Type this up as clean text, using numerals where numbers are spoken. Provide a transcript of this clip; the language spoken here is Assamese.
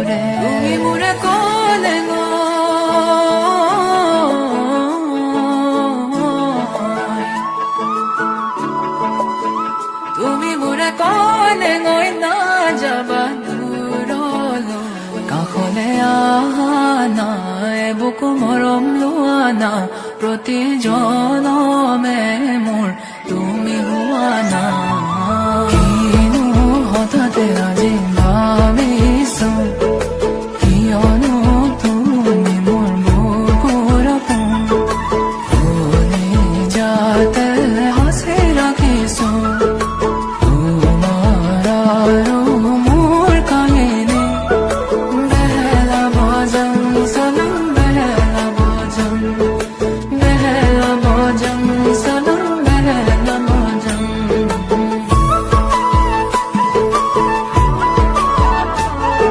তুমি মোৰে ক'লে তুমি মোৰে ক'লে নাযাবা দূৰলৈ কাষলে আহা নাই বুকু মৰম লোৱা না প্ৰতি জনমে মোৰ তুমি হোৱা না